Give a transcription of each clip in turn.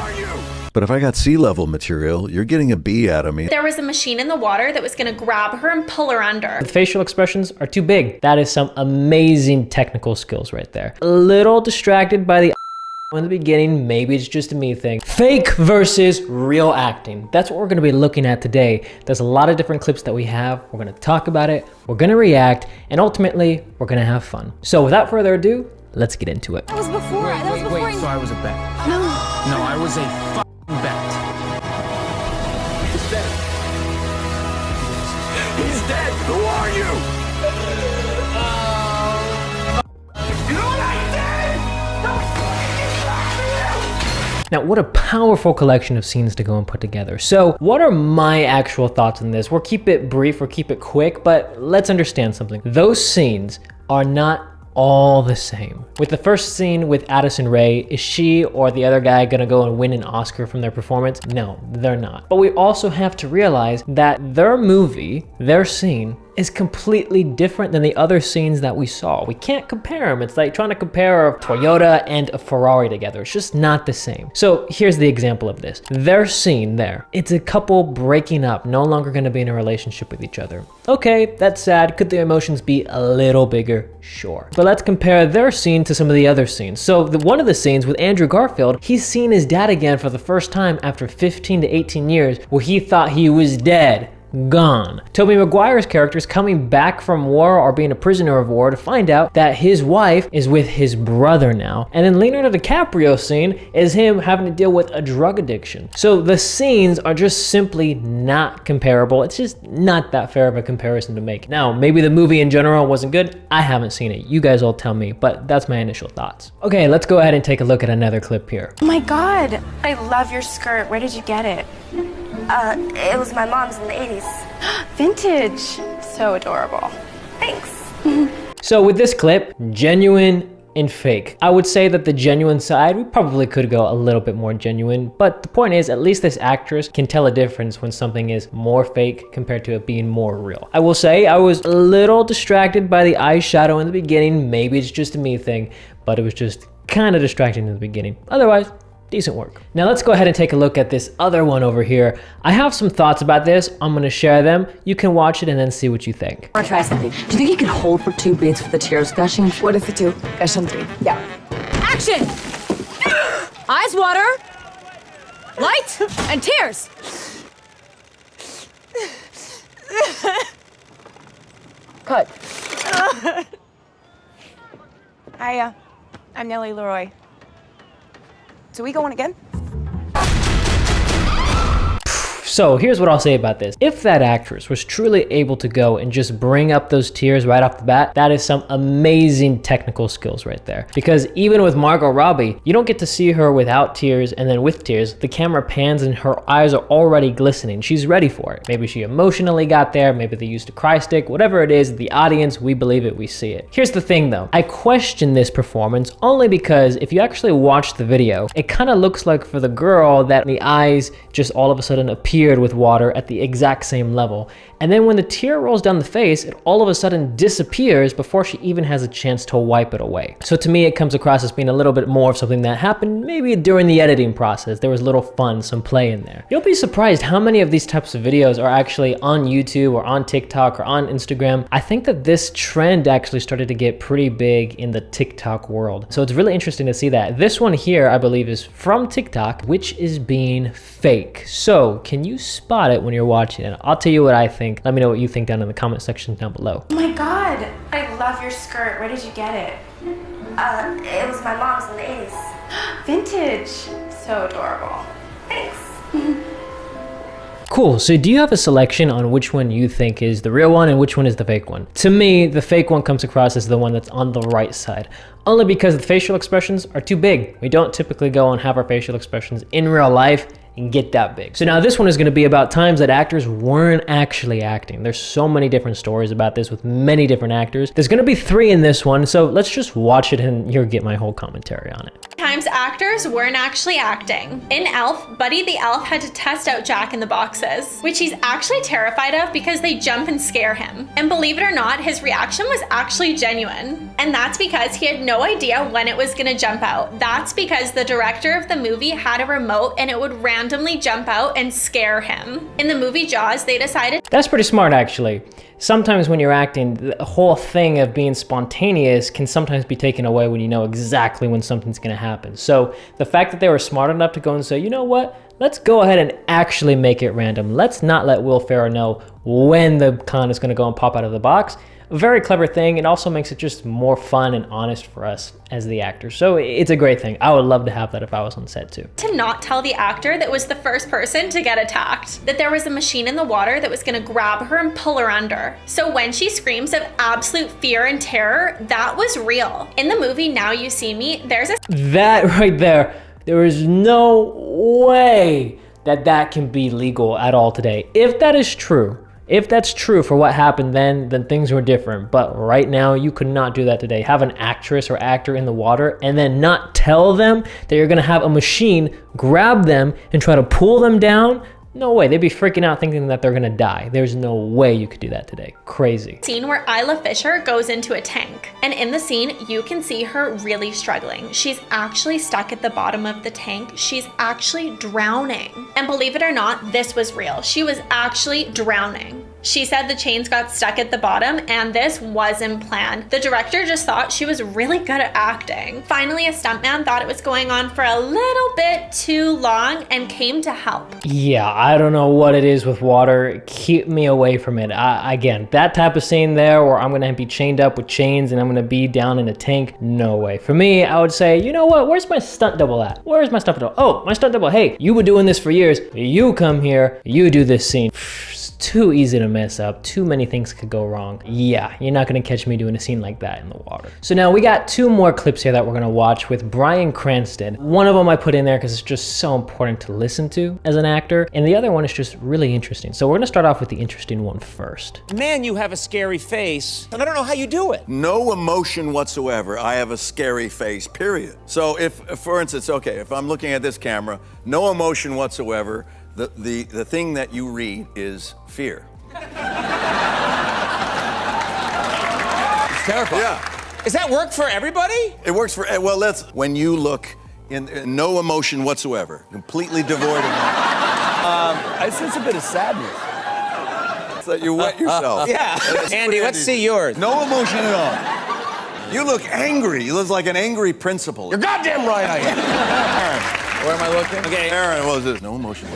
are you? But if I got sea-level material, you're getting a B out of me. There was a machine in the water that was gonna grab her and pull her under. The facial expressions are too big. That is some amazing technical skills right there. A little distracted by the in the beginning, maybe it's just a me thing. Fake versus real acting. That's what we're gonna be looking at today. There's a lot of different clips that we have. We're gonna talk about it, we're gonna react, and ultimately, we're gonna have fun. So without further ado, let's get into it. That was before. Wait, so I was a bet? No. No, I was a bet. He's dead. He's dead. Who are you? You know what I did? Now, what a powerful collection of scenes to go and put together. So what are my actual thoughts on this? We'll keep it brief, we'll keep it quick, but let's understand something. Those scenes are not all the same. With the first scene with Addison Rae, is she or the other guy gonna go and win an Oscar from their performance? No, they're not. But we also have to realize that their movie, their scene, is completely different than the other scenes that we saw. We can't compare them. It's like trying to compare a Toyota and a Ferrari together. It's just not the same. So here's the example of this. Their scene there, it's a couple breaking up, no longer gonna be in a relationship with each other. Okay, that's sad. Could the emotions be a little bigger? Sure. But let's compare their scene to some of the other scenes. So one of the scenes with Andrew Garfield, he's seen his dad again for the first time after 15 to 18 years where he thought he was dead. Gone. Tobey Maguire's character is coming back from war or being a prisoner of war to find out that his wife is with his brother now. And then Leonardo DiCaprio's scene is him having to deal with a drug addiction. So the scenes are just simply not comparable. It's just not that fair of a comparison to make. Now, maybe the movie in general wasn't good. I haven't seen it. You guys all tell me, but that's my initial thoughts. Okay, let's go ahead and take a look at another clip here. Oh my God, I love your skirt. Where did you get it? It was my mom's in the 80s. Vintage. So adorable. Thanks. So with this clip, genuine and fake. I would say that the genuine side, we probably could go a little bit more genuine, but the point is, at least this actress can tell a difference when something is more fake compared to it being more real. I will say I was a little distracted by the eyeshadow in the beginning. Maybe it's just a me thing, but it was just kind of distracting in the beginning. Otherwise, decent work. Now let's go ahead and take a look at this other one over here. I have some thoughts about this. I'm gonna share them. You can watch it and then see what you think. I want to try something. Do you think you can hold for 2 beats with the tears gushing? What if the two gush on 3? Yeah. Action! Eyes water, light, and tears. Cut. I'm Nellie Leroy. So we going again? So here's what I'll say about this. If that actress was truly able to go and just bring up those tears right off the bat, that is some amazing technical skills right there. Because even with Margot Robbie, you don't get to see her without tears, and then with tears, the camera pans and her eyes are already glistening. She's ready for it. Maybe she emotionally got there, maybe they used a cry stick, whatever it is, the audience, we believe it, we see it. Here's the thing though, I question this performance only because if you actually watch the video, it kind of looks like for the girl that the eyes just all of a sudden appeared with water at the exact same level. And then when the tear rolls down the face, it all of a sudden disappears before she even has a chance to wipe it away. So to me, it comes across as being a little bit more of something that happened maybe during the editing process. There was a little fun, some play in there. You'll be surprised how many of these types of videos are actually on YouTube or on TikTok or on Instagram. I think that this trend actually started to get pretty big in the TikTok world. So it's really interesting to see that. This one here, I believe, is from TikTok, which is being fake. So can you spot it when you're watching it? I'll tell you what I think. Let me know what you think down in the comment section down below. Oh my God, I love your skirt. Where did you get it? It was my mom's in the 80s. Vintage. So adorable. Thanks. Cool, so do you have a selection on which one you think is the real one and which one is the fake one? To me, the fake one comes across as the one that's on the right side, only because the facial expressions are too big. We don't typically go and have our facial expressions in real life and get that big. So now this one is gonna be about times that actors weren't actually acting. There's so many different stories about this with many different actors. There's gonna be 3 in this one, so let's just watch it and you'll get my whole commentary on it. Times actors weren't actually acting. In Elf, Buddy the Elf had to test out Jack in the Boxes, which he's actually terrified of because they jump and scare him. And believe it or not, his reaction was actually genuine. And that's because he had no idea when it was gonna jump out. That's because the director of the movie had a remote and it would randomly jump out and scare him. In the movie Jaws, they decided— That's pretty smart, actually. Sometimes when you're acting, the whole thing of being spontaneous can sometimes be taken away when you know exactly when something's gonna happen. So the fact that they were smart enough to go and say, you know what? Let's go ahead and actually make it random. Let's not let Will Ferrell know when the con is gonna go and pop out of the box. A very clever thing. It also makes it just more fun and honest for us as the actors. So it's a great thing. I would love to have that if I was on set too. To not tell the actor that was the first person to get attacked, that there was a machine in the water that was gonna grab her and pull her under. So when she screams of absolute fear and terror, that was real. In the movie Now You See Me, there's a— That right there is no way that that can be legal at all today. If that is true, if that's true for what happened then things were different. But right now, you could not do that today. Have an actress or actor in the water and then not tell them that you're gonna have a machine grab them and try to pull them down. No way, they'd be freaking out thinking that they're gonna die. There's no way you could do that today. Crazy. Scene where Isla Fisher goes into a tank. And in the scene, you can see her really struggling. She's actually stuck at the bottom of the tank. She's actually drowning. And believe it or not, this was real. She was actually drowning. She said the chains got stuck at the bottom and this wasn't planned. The director just thought she was really good at acting. Finally, a stuntman thought it was going on for a little bit too long and came to help. Yeah, I don't know what it is with water. Keep me away from it. Again, that type of scene there where I'm gonna be chained up with chains and I'm gonna be down in a tank, no way. For me, I would say, you know what? Where's my stunt double at? Where's my stunt double? Oh, my stunt double. Hey, you were doing this for years. You come here, you do this scene. Too easy to mess up. Too many things could go wrong. Yeah, you're not gonna catch me doing a scene like that in the water. So now we got two more clips here that we're gonna watch with Bryan Cranston. One of them I put in there because it's just so important to listen to as an actor, and the other one is just really interesting. So we're gonna start off with the interesting one first. Man, you have a scary face, and I don't know how you do it. No emotion whatsoever. I have a scary face, period. So if, for instance, okay, if I'm looking at this camera, no emotion whatsoever, the thing that you read is fear. It's terrifying. Yeah. Does that work for everybody? It works for, well, when you look in no emotion whatsoever, completely devoid of I sense a bit of sadness. that you wet yourself. Yeah. Andy, let's see yours. No emotion at all. You look angry. You look like an angry principal. You're goddamn right I am. Aaron, Where am I looking? Okay. Aaron, what was this? No emotion.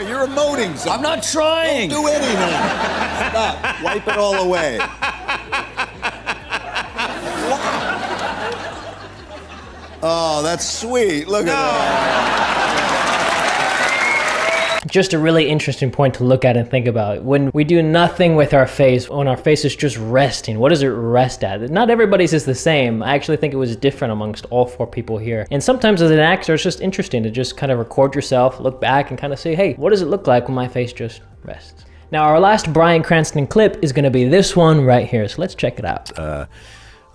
You're emoting something. I'm not trying. Don't do anything. Stop. Wipe it all away. Oh, that's sweet. Look at that. Just a really interesting point to look at and think about. When we do nothing with our face, when our face is just resting, what does it rest at? Not everybody's is the same. I actually think it was different amongst all four people here. And sometimes as an actor, it's just interesting to just kind of record yourself, look back and kind of say, hey, what does it look like when my face just rests? Now, our last Bryan Cranston clip is gonna be this one right here. So let's check it out.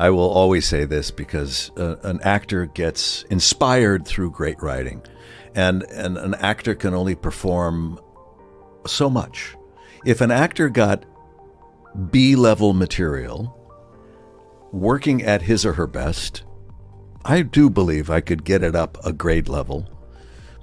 I will always say this because an actor gets inspired through great writing. And an actor can only perform so much. If an actor got B-level material, working at his or her best, I do believe I could get it up a grade level.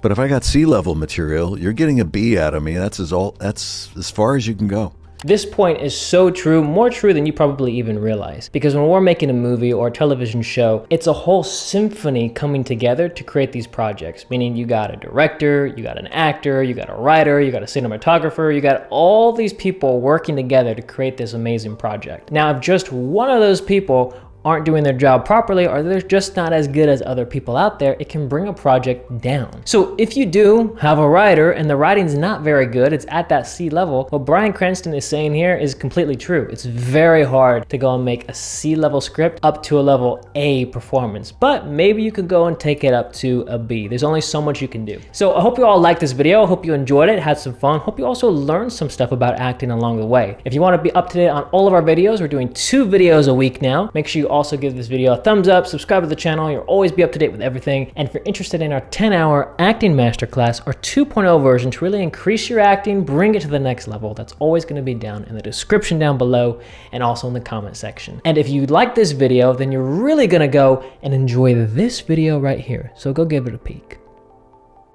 But if I got C-level material, you're getting a B out of me. That's as far as you can go. This point is so true, more true than you probably even realize. Because when we're making a movie or a television show, it's a whole symphony coming together to create these projects. Meaning you got a director, you got an actor, you got a writer, you got a cinematographer, you got all these people working together to create this amazing project. Now, if just one of those people aren't doing their job properly or they're just not as good as other people out there, it can bring a project down. So if you do have a writer and the writing's not very good, it's at that C level, what Bryan Cranston is saying here is completely true. It's very hard to go and make a C level script up to a level A performance, but maybe you could go and take it up to a B. There's only so much you can do. So I hope you all liked this video. I hope you enjoyed it, had some fun. Hope you also learned some stuff about acting along the way. If you want to be up to date on all of our videos, we're doing 2 videos a week now. Make sure you also give this video a thumbs up, subscribe to the channel. You'll always be up to date with everything. And if you're interested in our 10-hour acting masterclass, our 2.0 version to really increase your acting, bring it to the next level, that's always going to be down in the description down below and also in the comment section. And if you like this video, then you're really going to go and enjoy this video right here. So go give it a peek.